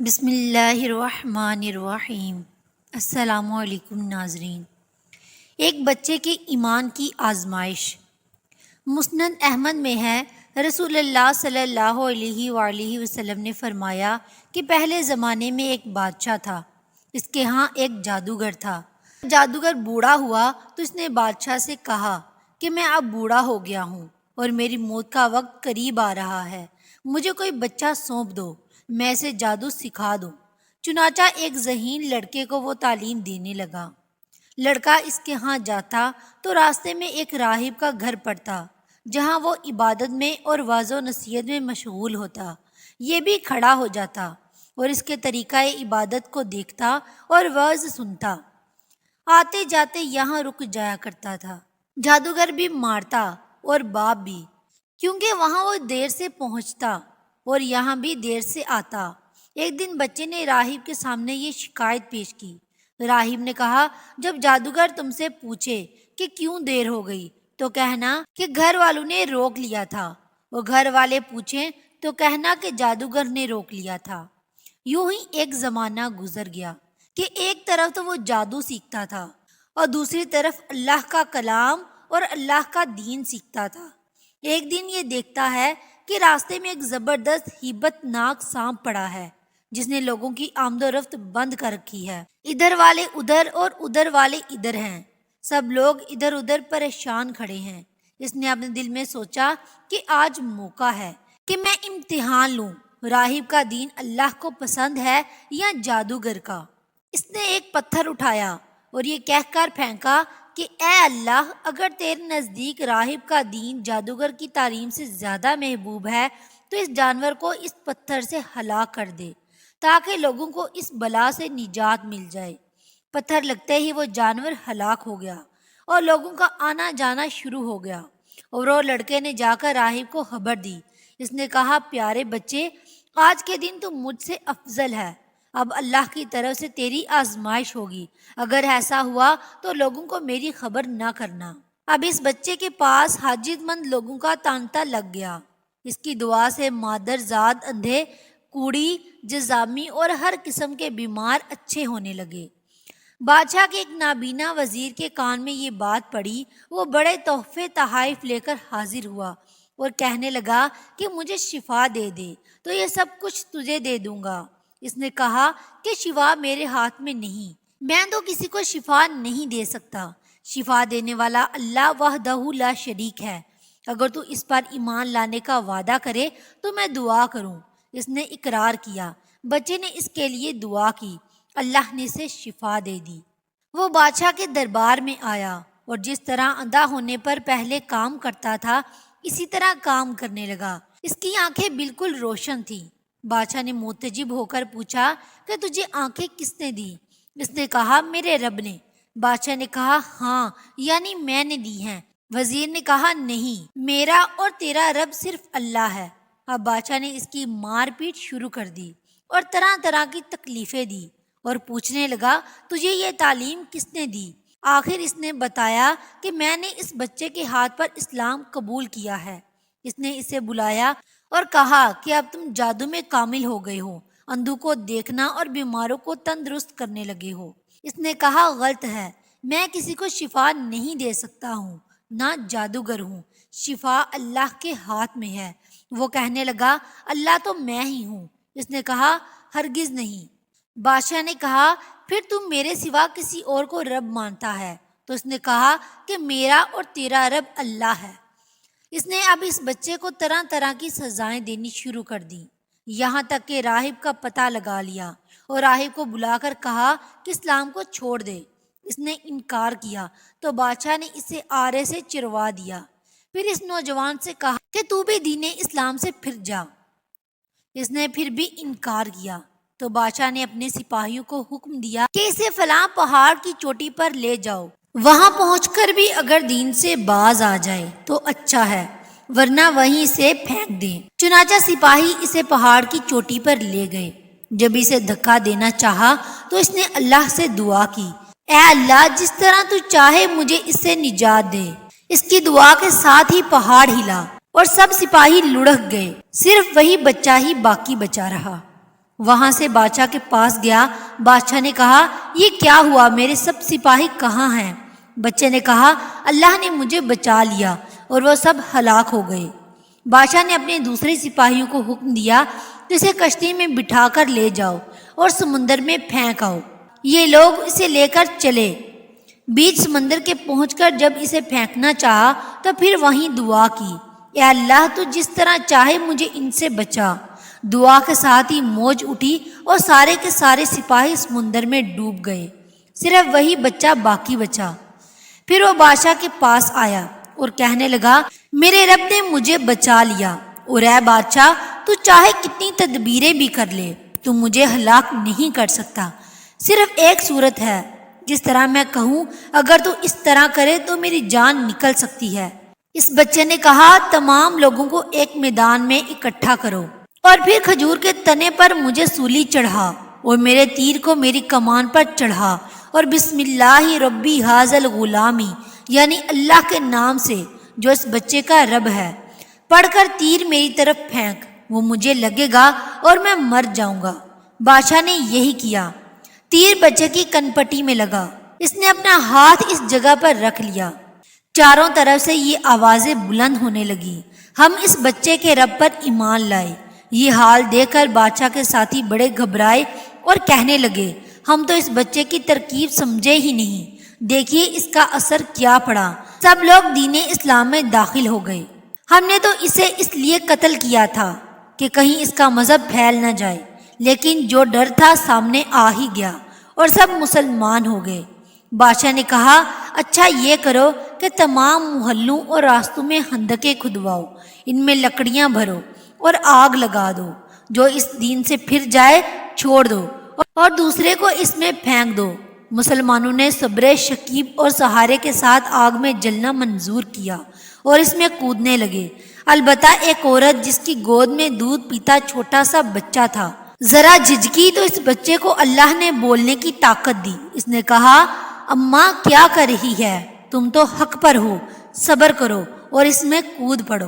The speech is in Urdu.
بسم اللہ الرحمن الرحیم۔ السلام علیکم ناظرین۔ ایک بچے کے ایمان کی آزمائش۔ مسند احمد میں ہے، رسول اللہ صلی اللہ علیہ وآلہ وسلم نے فرمایا کہ پہلے زمانے میں ایک بادشاہ تھا، اس کے ہاں ایک جادوگر تھا۔ جادوگر بوڑھا ہوا تو اس نے بادشاہ سے کہا کہ میں اب بوڑھا ہو گیا ہوں اور میری موت کا وقت قریب آ رہا ہے، مجھے کوئی بچہ سونپ دو، میں اسے جادو سکھا دوں۔ چنانچہ ایک ذہین لڑکے کو وہ تعلیم دینے لگا۔ لڑکا اس کے ہاں جاتا تو راستے میں ایک راہب کا گھر پڑتا، جہاں وہ عبادت میں اور وعظ و نصیحت میں مشغول ہوتا۔ یہ بھی کھڑا ہو جاتا اور اس کے طریقہ عبادت کو دیکھتا اور وعظ سنتا۔ آتے جاتے یہاں رک جایا کرتا تھا۔ جادوگر بھی مارتا اور باپ بھی، کیونکہ وہاں وہ دیر سے پہنچتا اور یہاں بھی دیر سے آتا۔ ایک دن بچے نے راہب کے سامنے یہ شکایت پیش کی۔ راہب نے کہا، جب جادوگر تم سے پوچھے کہ کیوں دیر ہو گئی تو کہنا کہ گھر والوں نے روک لیا تھا، اور گھر والے پوچھیں تو کہنا کہ جادوگر نے روک لیا تھا۔ یوں ہی ایک زمانہ گزر گیا کہ ایک طرف تو وہ جادو سیکھتا تھا اور دوسری طرف اللہ کا کلام اور اللہ کا دین سیکھتا تھا۔ ایک دن یہ دیکھتا ہے کہ راستے میں ایک زبردست ہیبت ناک سانپ پڑا ہے، جس نے لوگوں کی آمد و رفت بند کر رکھی ہے۔ ادھر والے ادھر اور ادھر والے ادھر ہیں، سب لوگ ادھر ادھر پریشان کھڑے ہیں۔ اس نے اپنے دل میں سوچا کہ آج موقع ہے کہ میں امتحان لوں، راہب کا دین اللہ کو پسند ہے یا جادوگر کا۔ اس نے ایک پتھر اٹھایا اور یہ کہہ کر پھینکا کہ اے اللہ، اگر تیرے نزدیک راہب کا دین جادوگر کی تعلیم سے زیادہ محبوب ہے تو اس جانور کو اس پتھر سے ہلاک کر دے، تاکہ لوگوں کو اس بلا سے نجات مل جائے۔ پتھر لگتے ہی وہ جانور ہلاک ہو گیا اور لوگوں کا آنا جانا شروع ہو گیا، اور وہ لڑکے نے جا کر راہب کو خبر دی۔ اس نے کہا، پیارے بچے، آج کے دن تو مجھ سے افضل ہے، اب اللہ کی طرف سے تیری آزمائش ہوگی، اگر ایسا ہوا تو لوگوں کو میری خبر نہ کرنا۔ اب اس بچے کے پاس حاجت مند لوگوں کا تانتا لگ گیا۔ اس کی دعا سے مادر زاد اندھے، کوڑی، جذامی اور ہر قسم کے بیمار اچھے ہونے لگے۔ بادشاہ کے ایک نابینا وزیر کے کان میں یہ بات پڑی، وہ بڑے تحفے تحائف لے کر حاضر ہوا اور کہنے لگا کہ مجھے شفا دے دے تو یہ سب کچھ تجھے دے دوں گا۔ اس نے کہا کہ شفا میرے ہاتھ میں نہیں، میں تو کسی کو شفا نہیں دے سکتا، شفا دینے والا اللہ وحدہ لا شریک ہے، اگر تو اس پر ایمان لانے کا وعدہ کرے تو میں دعا کروں۔ اس نے اقرار کیا، بچے نے اس کے لیے دعا کی، اللہ نے اسے شفا دے دی۔ وہ بادشاہ کے دربار میں آیا اور جس طرح اندھا ہونے پر پہلے کام کرتا تھا اسی طرح کام کرنے لگا۔ اس کی آنکھیں بالکل روشن تھیں۔ بادشاہ نے متعجب ہو کر پوچھا کہ تجھے آنکھیں کس نے دی؟ اس نے کہا، میرے رب نے۔ بادشاہ نے کہا، ہاں، یعنی میں نے دی ہیں۔ وزیر نے کہا، نہیں، میرا اور تیرا رب صرف اللہ ہے۔ اب بادشاہ نے اس کی مار پیٹ شروع کر دی اور طرح طرح کی تکلیفیں دی اور پوچھنے لگا، تجھے یہ تعلیم کس نے دی؟ آخر اس نے بتایا کہ میں نے اس بچے کے ہاتھ پر اسلام قبول کیا ہے۔ اس نے اسے بلایا اور کہا کہ اب تم جادو میں کامل ہو گئے ہو، اندھوں کو دیکھنا اور بیماروں کو تندرست کرنے لگے ہو۔ اس نے کہا، غلط ہے، میں کسی کو شفا نہیں دے سکتا ہوں، نہ جادوگر ہوں، شفا اللہ کے ہاتھ میں ہے۔ وہ کہنے لگا، اللہ تو میں ہی ہوں۔ اس نے کہا، ہرگز نہیں۔ بادشاہ نے کہا، پھر تم میرے سوا کسی اور کو رب مانتا ہے؟ تو اس نے کہا کہ میرا اور تیرا رب اللہ ہے۔ اس نے اب اس بچے کو طرح طرح کی سزائیں دینی شروع کر دی، یہاں تک کہ راہب کا پتہ لگا لیا اور راہب کو بلا کر کہا کہ اسلام کو چھوڑ دے۔ اس نے انکار کیا تو بادشاہ نے اسے آرے سے چروا دیا۔ پھر اس نوجوان سے کہا کہ تو بھی دین اسلام سے پھر جا۔ اس نے پھر بھی انکار کیا تو بادشاہ نے اپنے سپاہیوں کو حکم دیا کہ اسے فلاں پہاڑ کی چوٹی پر لے جاؤ، وہاں پہنچ کر بھی اگر دین سے باز آ جائے تو اچھا ہے، ورنہ وہیں سے پھینک دیں۔ چنانچہ سپاہی اسے پہاڑ کی چوٹی پر لے گئے۔ جب اسے دھکا دینا چاہا تو اس نے اللہ سے دعا کی، اے اللہ، جس طرح تو چاہے مجھے اس سے نجات دے۔ اس کی دعا کے ساتھ ہی پہاڑ ہلا اور سب سپاہی لڑک گئے، صرف وہی بچہ ہی باقی بچا رہا۔ وہاں سے بادشاہ کے پاس گیا۔ بادشاہ نے کہا یہ کیا ہوا، میرے سب سپاہی کہاں ہیں؟ بچے نے کہا اللہ نے مجھے بچا لیا اور وہ سب ہلاک ہو گئے۔ بادشاہ نے اپنے دوسرے سپاہیوں کو حکم دیا کہ اسے کشتی میں بٹھا کر لے جاؤ اور سمندر میں پھینک آؤ۔ یہ لوگ اسے لے کر چلے۔ بیچ سمندر کے پہنچ کر جب اسے پھینکنا چاہا تو پھر وہیں دعا کی، اے اللہ تو جس طرح چاہے مجھے ان سے بچا۔ دعا کے ساتھ ہی موج اٹھی اور سارے کے سارے سپاہی سمندر میں ڈوب گئے، صرف وہی بچہ باقی بچا۔ پھر وہ بادشاہ کے پاس آیا اور کہنے لگا میرے رب نے مجھے بچا لیا، اور اے بادشاہ تو چاہے کتنی تدبیریں بھی کر لے تو مجھے ہلاک نہیں کر سکتا۔ صرف ایک صورت ہے، جس طرح میں کہوں اگر تو اس طرح کرے تو میری جان نکل سکتی ہے۔ اس بچے نے کہا تمام لوگوں کو ایک میدان میں اکٹھا کرو اور پھر کھجور کے تنے پر مجھے سولی چڑھا اور میرے تیر کو میری کمان پر چڑھا، اور بسم اللہ ربی ھذا الغلامی یعنی اللہ کے نام سے جو اس بچے کا رب ہے پڑھ کر تیر میری طرف پھینک، وہ مجھے لگے گا اور میں مر جاؤں گا۔ بادشاہ نے یہی کیا۔ تیر بچے کی کنپٹی میں لگا، اس نے اپنا ہاتھ اس جگہ پر رکھ لیا۔ چاروں طرف سے یہ آوازیں بلند ہونے لگی، ہم اس بچے کے رب پر ایمان لائے۔ یہ حال دیکھ کر بادشاہ کے ساتھی بڑے گھبرائے اور کہنے لگے ہم تو اس بچے کی ترکیب سمجھے ہی نہیں، دیکھیے اس کا اثر کیا پڑا۔ سب لوگ دین اسلام میں داخل ہو گئے۔ ہم نے تو اسے اس لیے قتل کیا تھا کہ کہیں اس کا مذہب پھیل نہ جائے، لیکن جو ڈر تھا سامنے آ ہی گیا اور سب مسلمان ہو گئے۔ بادشاہ نے کہا اچھا یہ کرو کہ تمام محلوں اور راستوں میں خندقیں کھدواؤ، ان میں لکڑیاں بھرو اور آگ لگا دو، جو اس دین سے پھر جائے چھوڑ دو اور دوسرے کو اس میں پھینک دو۔ مسلمانوں نے صبر شکیب اور سہارے کے ساتھ آگ میں جلنا منظور کیا اور اس میں کودنے لگے۔ البتہ ایک عورت جس کی گود میں دودھ پیتا چھوٹا سا بچہ تھا ذرا جھجکی تو اس بچے کو اللہ نے بولنے کی طاقت دی۔ اس نے کہا اماں کیا کر رہی ہے، تم تو حق پر ہو، صبر کرو اور اس میں کود پڑو۔